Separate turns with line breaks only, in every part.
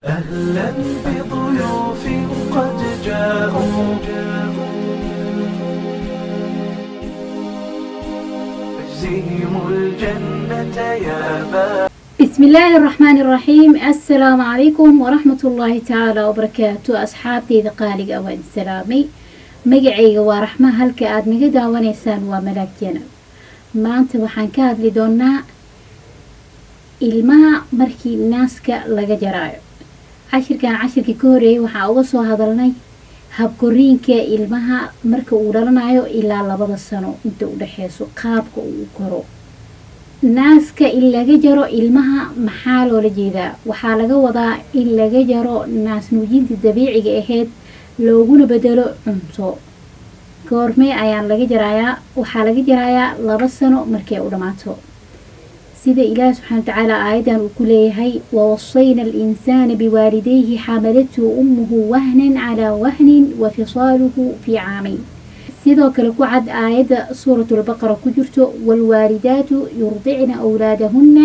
أهلا بضيوف قد جاءوا اجزهم الجنة يا باب.
بسم الله الرحمن الرحيم. السلام عليكم ورحمة الله تعالى وبركاته. أصحابتي ذقالق أوان السلامي مقعيق ورحمة هلك آد نقدا ونيسان وملاكينا ما أنت وحان كاد لدونا ilmaha markii naaska laga jaraayo cashirkii ka horeeyay waxaa uga soo hadalnay habkoriinka ilmaha marka uu dhalanayo ilaa 2 sano inta u dhaxeyso qaabka uu koro. naaska in laga jaro ilmaha maxaa loola jeedaa? waxaa laga wadaa in laga jaro naas nuujinta dabiiciga ahayd looguna bedelo cunto. goormee ayaan laga jarayaa? waxaa laga jarayaa 2 sano markay u dhamaato. سيدة إله سبحانه وتعالى آيدا وكليه ووصينا الإنسان بوالديه حملته أمه وهنا على وهن وفصاله في عامين. سيدة كالكوعد آيدا سورة البقرة كجرته والوالدات يرضعن أولادهن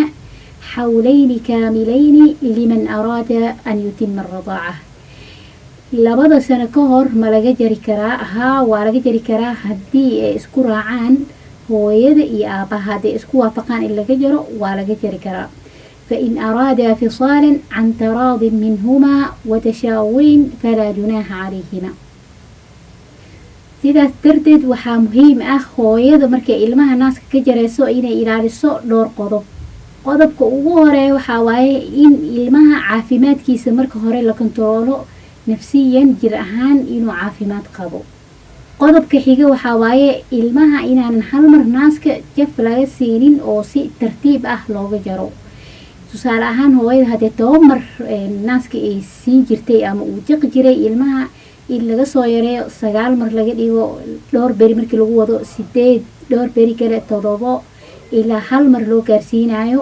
حولين كاملين لمن أراد أن يتم الرضاعة. لبدا سنة كهر ملقى جري كراها ولقى جري كراها هدي اسكرها عن hooyada iyo aabaha hadday isku waafaqaan in laga jaro waa laga jari karaa. fain araadaa fisaalan can taraadin minhumaa watashaawurin falaa junaaha calayhima. sidaas darteed waxaa muhiim ah hooyada markay ilmaha naaska ka jarayso inay ilaaliso dhowr qodob. qodobka ugu horeeya waxaa waaye in ilmaha caafimaadkiisa marka hore la kontaroolo nafsiyan jir ahaan inuu caafimaad qabo. qodobka xiga waxaa waaye ilmaha inaanan hal mar naaska jaf laga siinin oo si tartiib ah looga jaro. tusaale ahaan hooyada haddii 10 mar naaska ay siin jirtay ama uu jaqi jiray ilmaha in laga soo yareeyo 9 mar laga dhigo, dhowr beri markii lagu wado 8, dhowr beri kale 7 ilaa hal mar loo gaarsiinayo.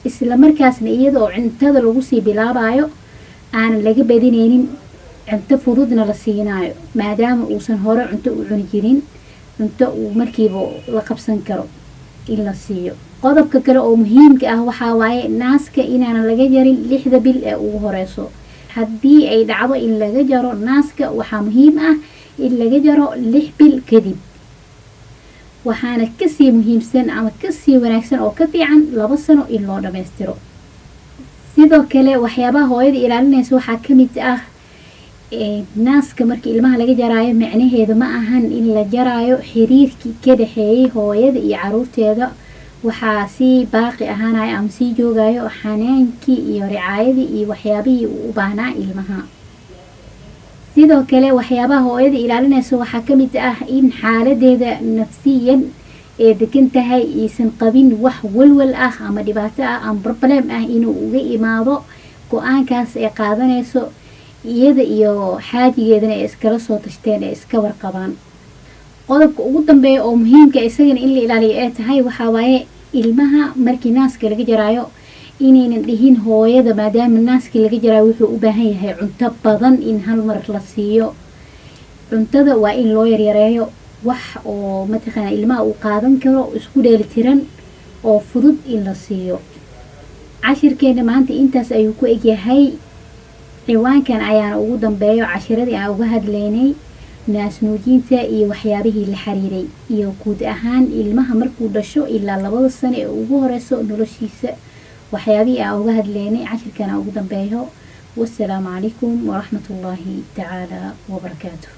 isla markaasna iyadoo cuntada lagu sii bilaabayo aanan laga badinaynin, cunto fududna la siinayo maadaama uusan hore cunto u cuni jirin, cunto uu markiiba la qabsan karo in la siiyo. qodobka kale oo muhiimka ah waxaa waaye naaska inaanan laga jarin 6 bil ee ugu horeyso. haddii ay dhacdo in laga jaro naaska waxaa muhiim ah in laga jaro 6 bil kadib. waxaana kasii muhiimsan ama kasii wanaagsan oo ka fiican 2 sano in loo dhammaystiro. sidoo kale waxyaabaha hooyada ilaalinaysa waxaa ka mid ah naaska markii ilmaha laga jaraayo macnaheedu ma ahan in la jaraayo xiriirkii ka dhaxeeyay hooyada iyo caruurteeda. waxaa sii baaqi ahaanayo ama sii joogayo xanaankii iyo ricaayadii iyo waxyaabihii uu u baahnaa ilmaha. sidoo kale waxyaabaha hooyada ilaalinaysa waxaa ka mid ah in xaaladeeda nafsiyan ee degan tahay aysan qabin wax walwal ah ama dhibaato ah ama problem ah inuu uga imaado go-aankaas ay qaadanayso. iyada iyo xaajigeedana ay iskala soo tashteen ee iska warqabaan. qodobka ugu dambeeya oo muhiimka isagana in la ilaaliyo ee tahay waxaa waaye ilmaha markii naaska laga jaraayo inaynan dhihin hooyada maadaama naaskii laga jaraayo wuxuu u baahan yahay cunto badan in hal mar la siiyo. cuntada waa in loo yaryareeyo wax oo mataqaana ilmaha uu qaadan karo isku dheeli tiran oo fudud in la siiyo. cashirkeena maanta intaas ayuu ku egyahay. ciwaankan ayaana ugu dambeeyo cashiradii aan uga hadlaynay naas nuujinta iyo waxyaabihii la xiriiray iyo guud ahaan ilmaha markuu dhasho ilaa 2 sano ee ugu horeyso noloshiisa. waxyaabihii aan uga hadlaynay cashirkan aan ugu dambeeyo. wassalaamu calaykum waraxmatullaahi tacaala wabarakaatuh.